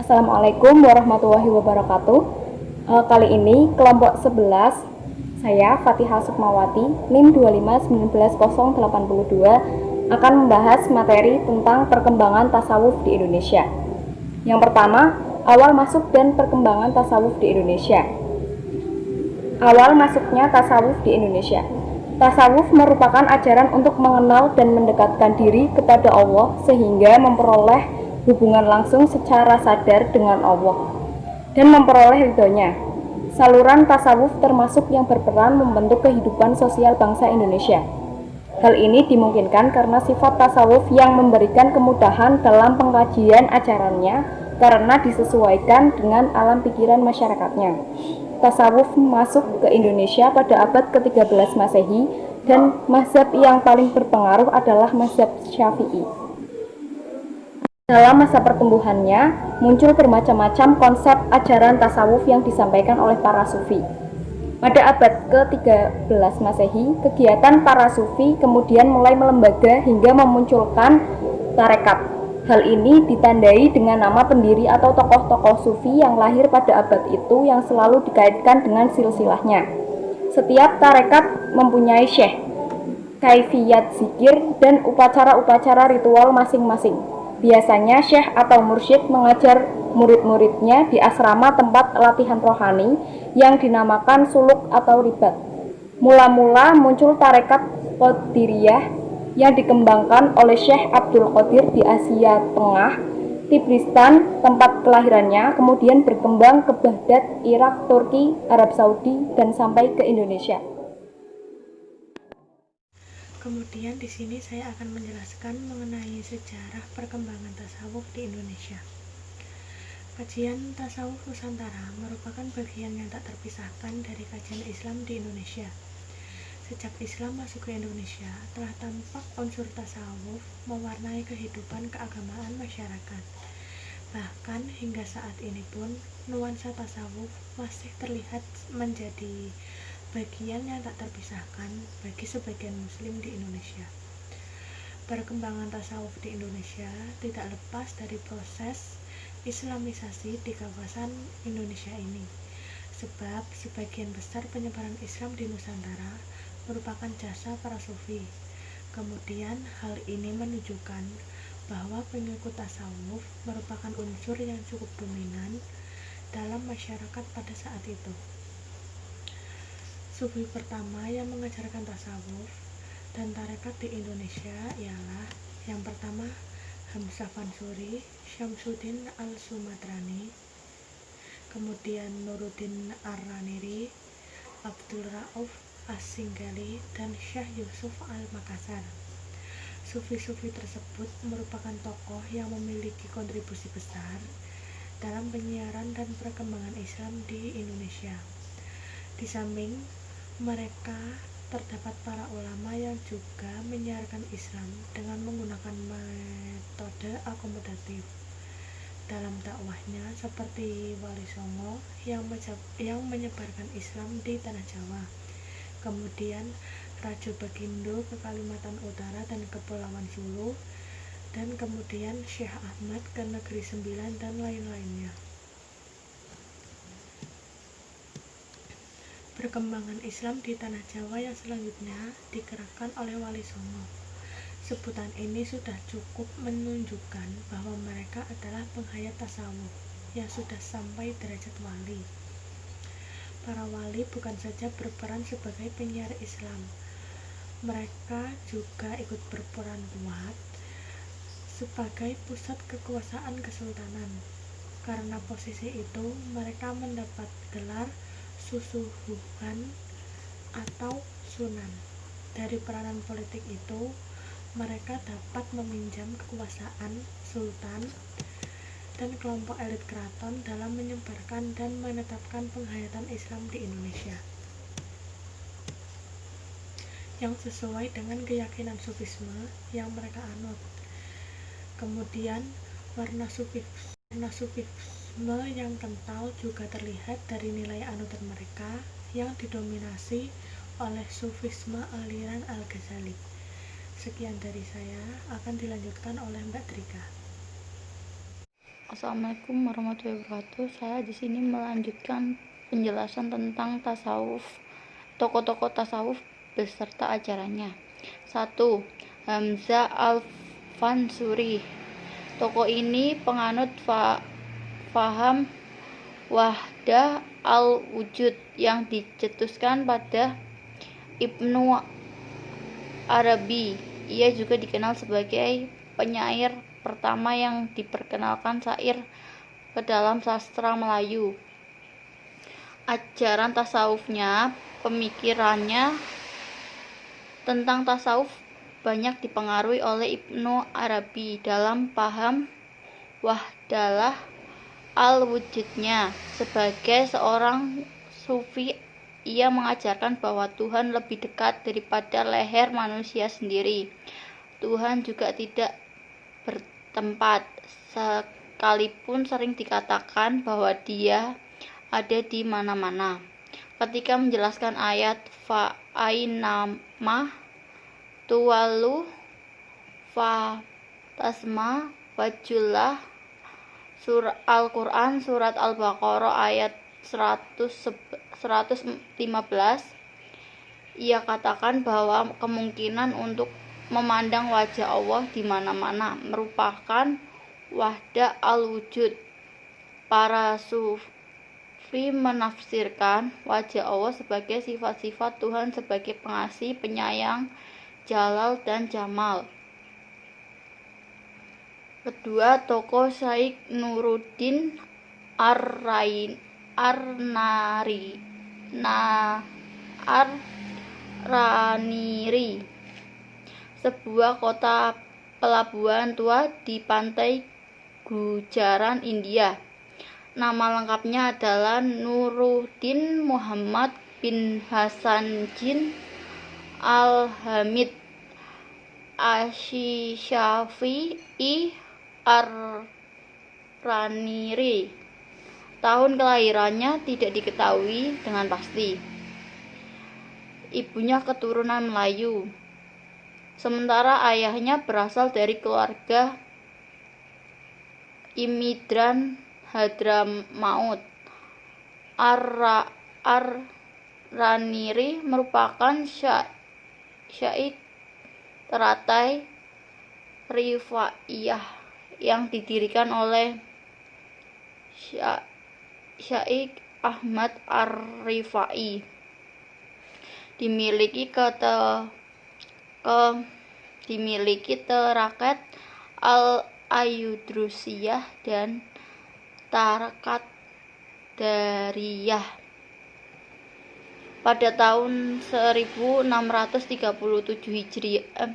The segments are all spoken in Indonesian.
Assalamualaikum warahmatullahi wabarakatuh. Kali ini kelompok 11, saya Fatihah Sukmawati, NIM 2591082 akan membahas materi tentang perkembangan tasawuf di Indonesia. Yang pertama, awal masuk dan perkembangan tasawuf di Indonesia. Awal masuknya tasawuf di Indonesia. Tasawuf merupakan ajaran untuk mengenal dan mendekatkan diri kepada Allah sehingga memperoleh hubungan langsung secara sadar dengan Allah dan memperoleh ridhonya. Saluran tasawuf termasuk yang berperan membentuk kehidupan sosial bangsa Indonesia. Hal ini dimungkinkan karena sifat tasawuf yang memberikan kemudahan dalam pengkajian ajarannya karena disesuaikan dengan alam pikiran masyarakatnya. Tasawuf masuk ke Indonesia pada abad ke-13 Masehi dan mazhab yang paling berpengaruh adalah mazhab Syafi'i. Dalam masa pertumbuhannya, muncul bermacam-macam konsep ajaran tasawuf yang disampaikan oleh para sufi. Pada abad ke-13 Masehi, kegiatan para sufi kemudian mulai melembaga hingga memunculkan tarekat. Hal ini ditandai dengan nama pendiri atau tokoh-tokoh sufi yang lahir pada abad itu yang selalu dikaitkan dengan silsilahnya. Setiap tarekat mempunyai syekh, kaifiyat zikir, dan upacara-upacara ritual masing-masing. Biasanya syekh atau mursyid mengajar murid-muridnya di asrama tempat latihan rohani yang dinamakan suluk atau ribat. Mula-mula muncul tarekat Qadiriyah yang dikembangkan oleh Syekh Abdul Qadir di Asia Tengah, Tibristan, tempat kelahirannya, kemudian berkembang ke Baghdad, Irak, Turki, Arab Saudi, dan sampai ke Indonesia. Kemudian di sini saya akan menjelaskan mengenai sejarah perkembangan tasawuf di Indonesia. Kajian tasawuf Nusantara merupakan bagian yang tak terpisahkan dari kajian Islam di Indonesia. Sejak Islam masuk ke Indonesia, telah tampak unsur tasawuf mewarnai kehidupan keagamaan masyarakat. Bahkan hingga saat ini pun, nuansa tasawuf masih terlihat menjadi bagian yang tak terpisahkan bagi sebagian muslim di Indonesia. Perkembangan tasawuf di Indonesia tidak lepas dari proses islamisasi di kawasan Indonesia ini, sebab sebagian besar penyebaran Islam di Nusantara merupakan jasa para sufi. Kemudian hal ini menunjukkan bahwa pengikut tasawuf merupakan unsur yang cukup dominan dalam masyarakat pada saat itu. Sufi pertama yang mengajarkan tasawuf dan tarekat di Indonesia ialah yang pertama Hamzah Fansuri, Syamsuddin Al-Sumadrani, kemudian Nuruddin Ar-Raniri, Abdul Rauf As-Singgali, dan Syekh Yusuf Al-Makassar. Sufi-sufi tersebut merupakan tokoh yang memiliki kontribusi besar dalam penyiaran dan perkembangan Islam di Indonesia. Di samping mereka, terdapat para ulama yang juga menyiarkan Islam dengan menggunakan metode akomodatif dalam dakwahnya, seperti Wali Songo yang menyebarkan Islam di Tanah Jawa, kemudian Rajo Bagindo ke Kalimantan Utara dan Kepulauan Sulu, dan kemudian Syekh Ahmad ke Negeri Sembilan dan lain-lainnya. Perkembangan Islam di Tanah Jawa yang selanjutnya digerakkan oleh Wali Songo. Sebutan ini sudah cukup menunjukkan bahwa mereka adalah penghayat tasawuf yang sudah sampai derajat wali. Para wali bukan saja berperan sebagai penyiar Islam, mereka juga ikut berperan kuat sebagai pusat kekuasaan kesultanan. Karena posisi itu, mereka mendapat gelar susuhuhan atau sunan. Dari peranan politik itu, mereka dapat meminjam kekuasaan sultan dan kelompok elit keraton dalam menyebarkan dan menetapkan penghayatan Islam di Indonesia yang sesuai dengan keyakinan sufisme yang mereka anut. Kemudian warna sufisme yang kental juga terlihat dari nilai anutan mereka yang didominasi oleh sufisme aliran Al-Ghazali. Sekian dari saya, akan dilanjutkan oleh Mbak Trika. Assalamualaikum warahmatullahi wabarakatuh. Saya di sini melanjutkan penjelasan tentang tasawuf, tokoh-tokoh tasawuf beserta ajarannya. 1. Hamzah Al-Fansuri. Tokoh ini penganut faham wahdah al-wujud yang dicetuskan pada Ibnu Arabi. Ia juga dikenal sebagai penyair pertama yang diperkenalkan syair ke dalam sastra Melayu. Ajaran tasawufnya, pemikirannya tentang tasawuf banyak dipengaruhi oleh Ibnu Arabi dalam paham wahdalah al-wujudnya. Sebagai seorang sufi, ia mengajarkan bahwa Tuhan lebih dekat daripada leher manusia sendiri. Tuhan juga tidak bertempat, sekalipun sering dikatakan bahwa Dia ada di mana-mana. Ketika menjelaskan ayat fa'ainama tuwallu fa tasma wajullah Al-Quran surat Al-Baqarah ayat 115, ia katakan bahwa kemungkinan untuk memandang wajah Allah di mana-mana merupakan wahdah al-wujud. Para sufi menafsirkan wajah Allah sebagai sifat-sifat Tuhan sebagai pengasih, penyayang, jalal, dan jamal. Kedua, tokoh Syekh Nuruddin Ar-Raniri, sebuah kota pelabuhan tua di pantai Gujarat, India. Nama lengkapnya adalah Nuruddin Muhammad bin Hasan Jin Al-Hamid Asy-Syafi'i Ar-Raniri. Tahun kelahirannya tidak diketahui dengan pasti. Ibunya keturunan Melayu, sementara ayahnya berasal dari keluarga imigran Hadramaut. Ar-Raniri merupakan syaikh teratai Rifaiyah yang didirikan oleh Syekh Ahmad Ar-Rifai. Dimiliki tarikat Al-Ayyudrusiyah dan tarikat Dariyah. Pada tahun 1637 Hijriah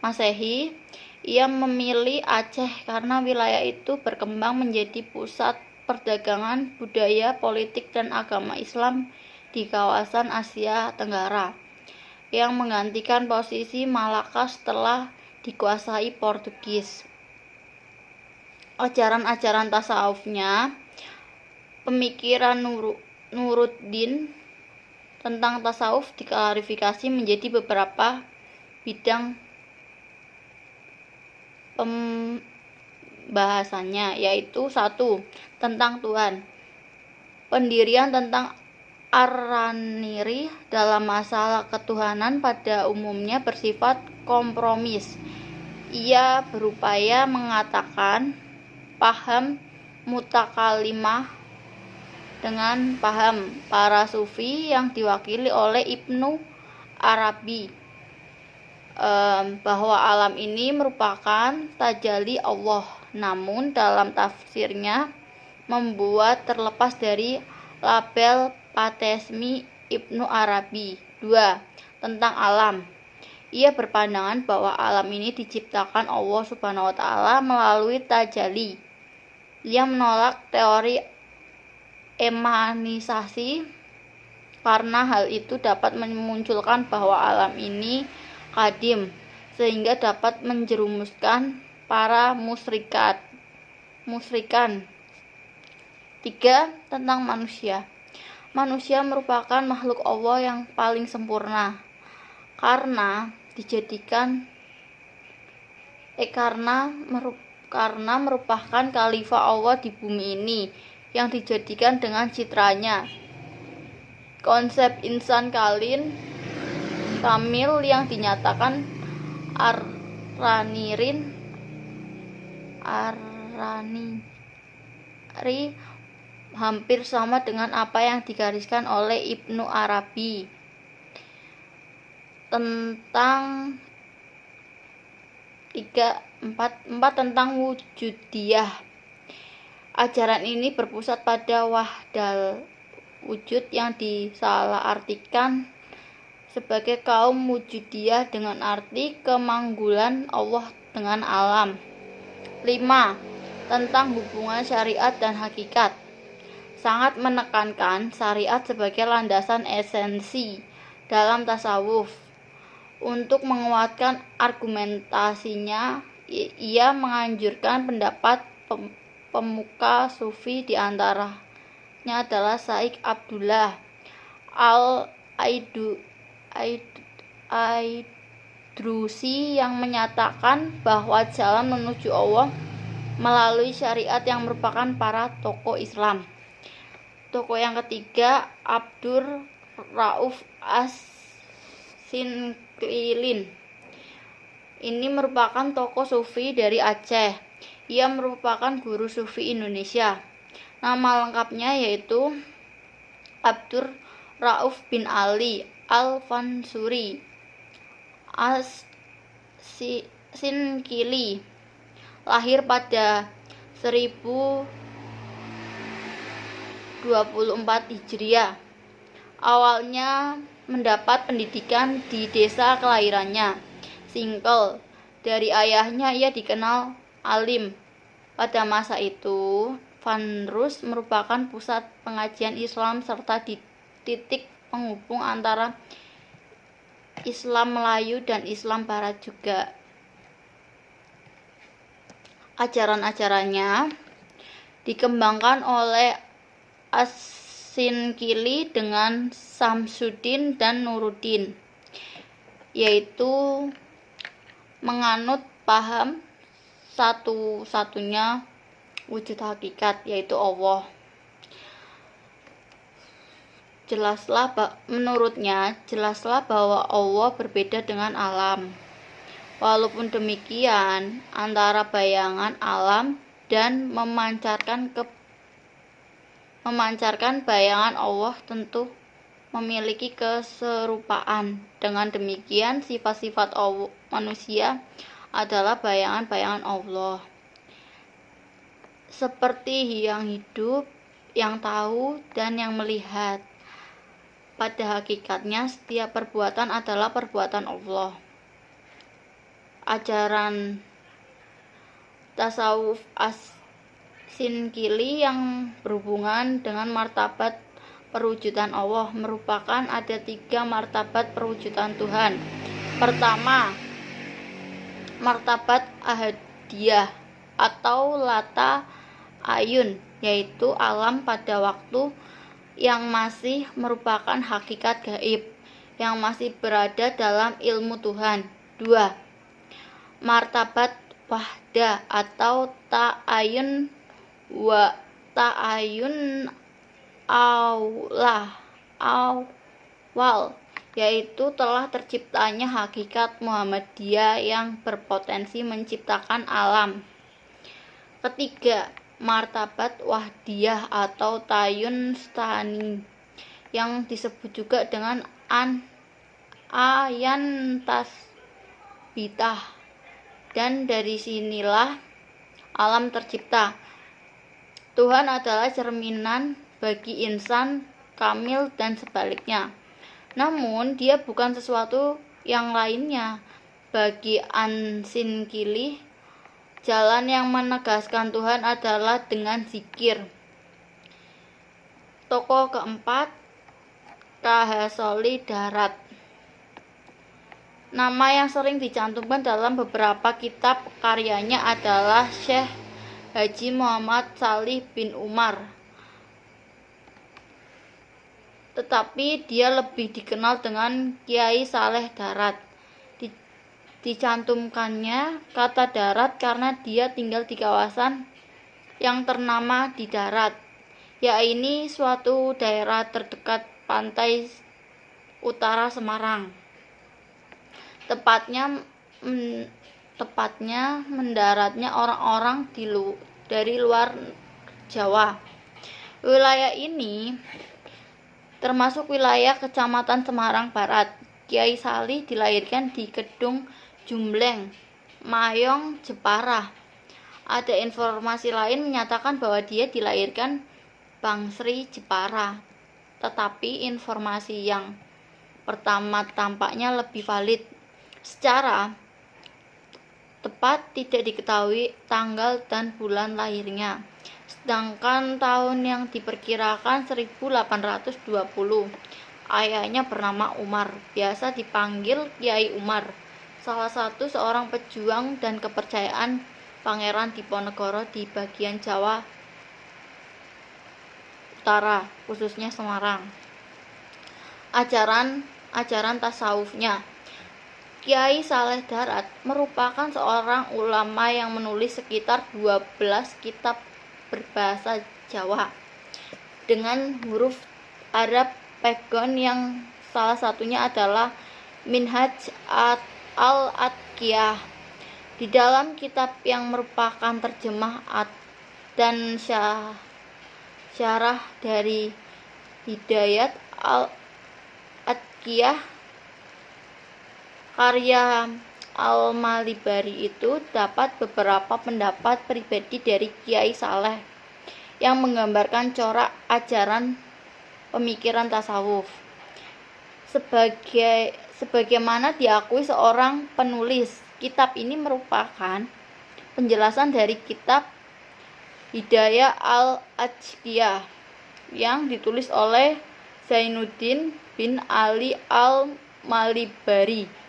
Masehi, ia memilih Aceh karena wilayah itu berkembang menjadi pusat perdagangan, budaya, politik, dan agama Islam di kawasan Asia Tenggara, yang menggantikan posisi Malaka setelah dikuasai Portugis. Ajaran-ajaran tasawufnya, pemikiran Nuruddin tentang tasawuf diklarifikasi menjadi beberapa bidang pembahasannya, yaitu 1. Tentang Tuhan. Pendirian tentang Ar-Raniri dalam masalah ketuhanan pada umumnya bersifat kompromis. Ia berupaya mengatakan paham mutakalimah dengan paham para sufi yang diwakili oleh Ibnu Arabi, bahwa alam ini merupakan tajalli Allah, namun dalam tafsirnya membuat terlepas dari label patesmi Ibnu Arabi. 2. Tentang alam. Ia berpandangan bahwa alam ini diciptakan Allah Subhanahu wa taala melalui tajalli. Ia menolak teori emanisasi karena hal itu dapat memunculkan bahwa alam ini kadim, sehingga dapat menjerumuskan para musyrikan. 3. Tentang manusia. Manusia merupakan makhluk Allah yang paling sempurna karena karena merupakan khalifah Allah di bumi ini yang dijadikan dengan citranya. Konsep insan kamil yang dinyatakan Ar-Raniri hampir sama dengan apa yang digariskan oleh Ibnu Arabi tentang 4 tentang wujudiyah. Ajaran ini berpusat pada wahdal wujud yang disalahartikan sebagai kaum wujudiyah dengan arti kemanggulan Allah dengan alam. 5. Tentang hubungan syariat dan hakikat. Sangat menekankan syariat sebagai landasan esensi dalam tasawuf. Untuk menguatkan argumentasinya, ia menganjurkan pendapat pemuka sufi di antaranya adalah Syekh Abdullah Al-Aidrusi yang menyatakan bahwa jalan menuju Allah melalui syariat yang merupakan para tokoh Islam. Tokoh yang ketiga, Abdur Rauf As-Sinkilin. Ini merupakan tokoh sufi dari Aceh. Ia merupakan guru sufi Indonesia. Nama lengkapnya yaitu Abdur Rauf bin Ali Al-Fansuri As-Sinkili. Lahir pada 1024 Hijriah. Awalnya mendapat pendidikan di desa kelahirannya, Singkel. Dari ayahnya ia dikenal alim. Pada masa itu, Fandrus merupakan pusat pengajian Islam serta titik penghubung antara Islam Melayu dan Islam Barat juga. Ajaran-ajarannya dikembangkan oleh As-Sinkili dengan Samsuddin dan Nuruddin, yaitu menganut paham satu-satunya wujud hakikat, yaitu Allah. Menurutnya, jelaslah bahwa Allah berbeda dengan alam. Walaupun demikian, antara bayangan alam dan memancarkan bayangan Allah tentu memiliki keserupaan. Dengan demikian, sifat-sifat manusia adalah bayangan-bayangan Allah. Seperti yang hidup, yang tahu, dan yang melihat. Pada hakikatnya, setiap perbuatan adalah perbuatan Allah. Ajaran tasawuf As-Sinkili yang berhubungan dengan martabat perwujudan Allah merupakan ada 3 martabat perwujudan Tuhan. Pertama, martabat ahadiyah atau lata ayun, yaitu alam pada waktu yang masih merupakan hakikat gaib yang masih berada dalam ilmu Tuhan. 2. Martabat wahdah atau ta'ayun wa ta'ayun awal, yaitu telah terciptanya hakikat Muhammadiyah yang berpotensi menciptakan alam. Ketiga, martabat wahdiyah atau tayun stani yang disebut juga dengan ayan tasbitah, dan dari sinilah alam tercipta. Tuhan adalah cerminan bagi insan kamil dan sebaliknya. Namun dia bukan sesuatu yang lainnya. Bagi An-Sinkili, jalan yang menegaskan Tuhan adalah dengan zikir. Tokoh keempat, Kahasoli Darat. Nama yang sering dicantumkan dalam beberapa kitab karyanya adalah Syekh Haji Muhammad Salih bin Umar. Tetapi dia lebih dikenal dengan Kiai Saleh Darat. dicantumkannya kata darat karena dia tinggal di kawasan yang ternama di darat, yaitu suatu daerah terdekat pantai utara Semarang. Tepatnya mendaratnya orang-orang dari luar Jawa. Wilayah ini termasuk wilayah Kecamatan Semarang Barat. Kiai Salih dilahirkan di Kedung Jumbleng, Mayong, Jepara. Ada informasi lain menyatakan bahwa dia dilahirkan Bangsri, Jepara. Tetapi informasi yang pertama tampaknya lebih valid. Secara tepat tidak diketahui tanggal dan bulan lahirnya. Sedangkan tahun yang diperkirakan 1820. Ayahnya bernama Umar, biasa dipanggil Kiai Umar, salah satu seorang pejuang dan kepercayaan Pangeran Diponegoro di bagian Jawa Utara, khususnya Semarang. Ajaran tasawufnya. Kiai Saleh Darat merupakan seorang ulama yang menulis sekitar 12 kitab berbahasa Jawa dengan huruf Arab Pegon, yang salah satunya adalah Minhaj al-Atqiyah. Di dalam kitab yang merupakan terjemah dan syarah dari Hidayat al-Atqiyah karya Al-Malibari itu dapat beberapa pendapat pribadi dari Kiai Saleh yang menggambarkan corak ajaran pemikiran tasawuf. Sebagaimana diakui seorang penulis, kitab ini merupakan penjelasan dari kitab Hidayah al-Atqiyah yang ditulis oleh Zainuddin bin Ali al-Malibari.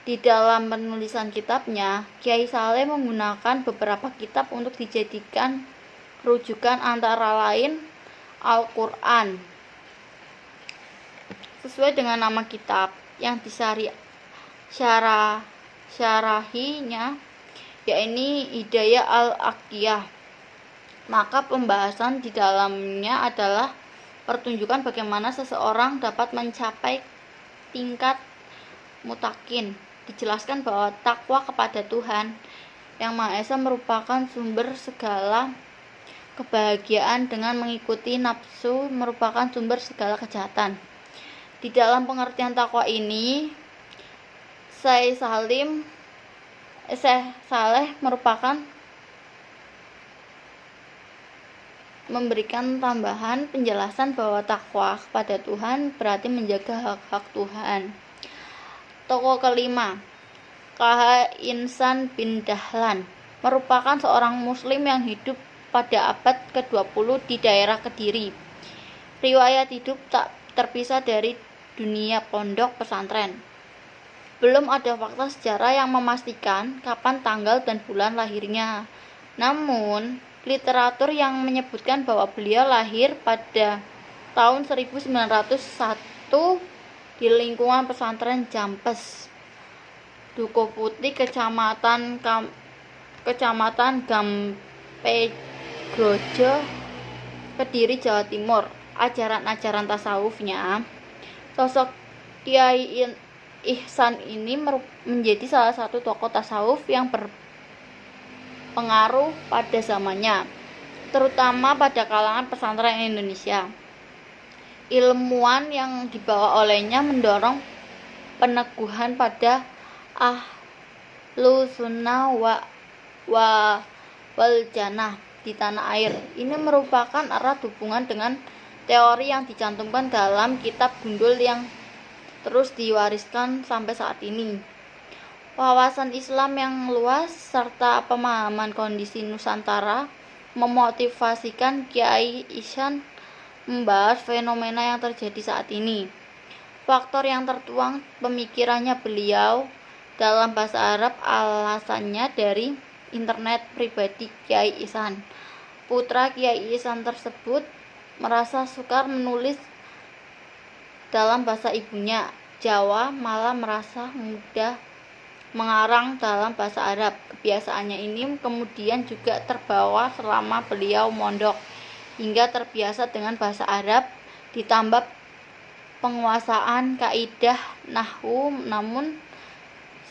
Di dalam penulisan kitabnya, Kiai Saleh menggunakan beberapa kitab untuk dijadikan rujukan, antara lain Al-Quran sesuai dengan nama kitab, yang syarahinya yaitu Hidayah al-Atqiyah. Maka pembahasan di dalamnya adalah pertunjukan bagaimana seseorang dapat mencapai tingkat mutakin. Dijelaskan bahwa takwa kepada Tuhan Yang Maha Esa merupakan sumber segala kebahagiaan, dengan mengikuti nafsu merupakan sumber segala kejahatan. Di dalam pengertian takwa ini, Syekh Saleh memberikan tambahan penjelasan bahwa takwa kepada Tuhan berarti menjaga hak-hak Tuhan. Tokoh kelima, K.H. Insan bin Dahlan, merupakan seorang muslim yang hidup pada abad ke-20 di daerah Kediri. Riwayat hidup tak terpisah dari dunia pondok pesantren. Belum ada fakta sejarah yang memastikan kapan tanggal dan bulan lahirnya. Namun, literatur yang menyebutkan bahwa beliau lahir pada tahun 1901 di lingkungan pesantren Jampes, Dukuh Putih, Kecamatan Gampegrojo, Kediri, Jawa Timur. Ajaran-ajaran tasawufnya, sosok Kiai Ihsan ini menjadi salah satu tokoh tasawuf yang berpengaruh pada zamannya, terutama pada kalangan pesantren Indonesia. Ilmuwan yang dibawa olehnya mendorong peneguhan pada ahlu sunnah wal jannah di tanah air. Ini merupakan erat hubungan dengan teori yang dicantumkan dalam kitab Gundul yang terus diwariskan sampai saat ini. Wawasan Islam yang luas serta pemahaman kondisi Nusantara memotivasikan Kiai Ihsan membahas fenomena yang terjadi saat ini. Faktor yang tertuang pemikirannya beliau dalam bahasa Arab alasannya dari internet pribadi Kiai Ihsan. Putra Kiai Ihsan tersebut merasa sukar menulis dalam bahasa ibunya, Jawa, malah merasa mudah mengarang dalam bahasa Arab. Kebiasaannya ini kemudian juga terbawa selama beliau mondok, hingga terbiasa dengan bahasa Arab, ditambah penguasaan kaidah nahwu, namun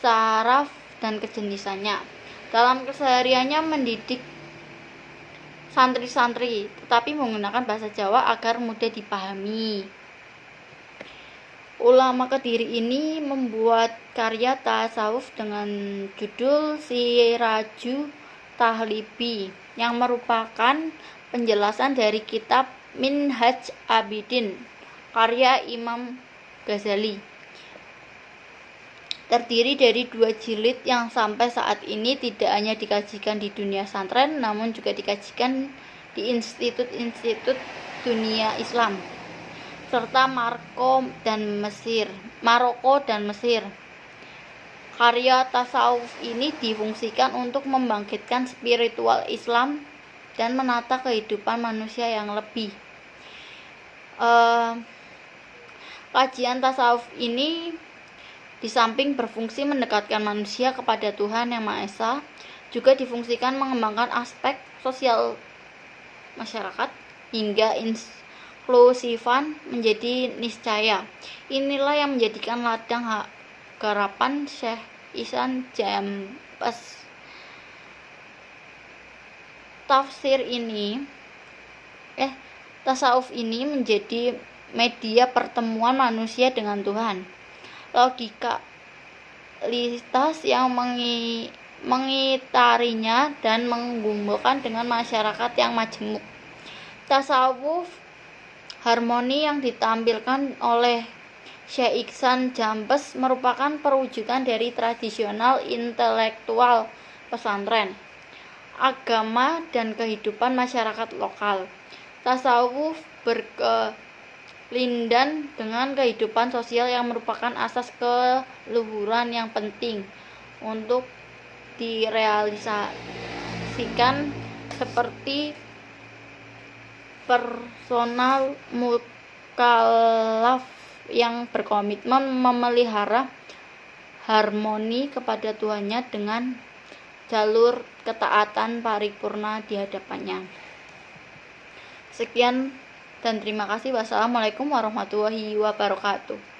saraf dan kejenisannya. Dalam kesehariannya mendidik santri-santri, tetapi menggunakan bahasa Jawa agar mudah dipahami. Ulama Kediri ini membuat karya tasawuf dengan judul Siraju Tahlibi, yang merupakan penjelasan dari kitab Minhaj Abidin, karya Imam Ghazali. Terdiri dari 2 jilid yang sampai saat ini tidak hanya dikajikan di dunia santren, namun juga dikajikan di institut-institut dunia Islam, serta Maroko dan Mesir. Karya tasawuf ini difungsikan untuk membangkitkan spiritual Islam dan menata kehidupan manusia yang lebih. Kajian tasawuf ini di samping berfungsi mendekatkan manusia kepada Tuhan Yang Maha Esa, juga difungsikan mengembangkan aspek sosial masyarakat hingga inklusifan menjadi niscaya. Inilah yang menjadikan ladang garapan Syekh Ihsan Jambes. Tasawuf ini menjadi media pertemuan manusia dengan Tuhan. Logikalitas yang mengitarinya dan menggumulkan dengan masyarakat yang majemuk. Tasawuf harmoni yang ditampilkan oleh Syekh Ihsan Jambes merupakan perwujudan dari tradisional intelektual pesantren, agama, dan kehidupan masyarakat lokal. Tasawuf berkelindan dengan kehidupan sosial yang merupakan asas keluhuran yang penting untuk direalisasikan, seperti personal mukallaf yang berkomitmen memelihara harmoni kepada Tuhannya dengan jalur ketaatan paripurna di hadapannya. Sekian dan terima kasih. Wassalamualaikum warahmatullahi wabarakatuh.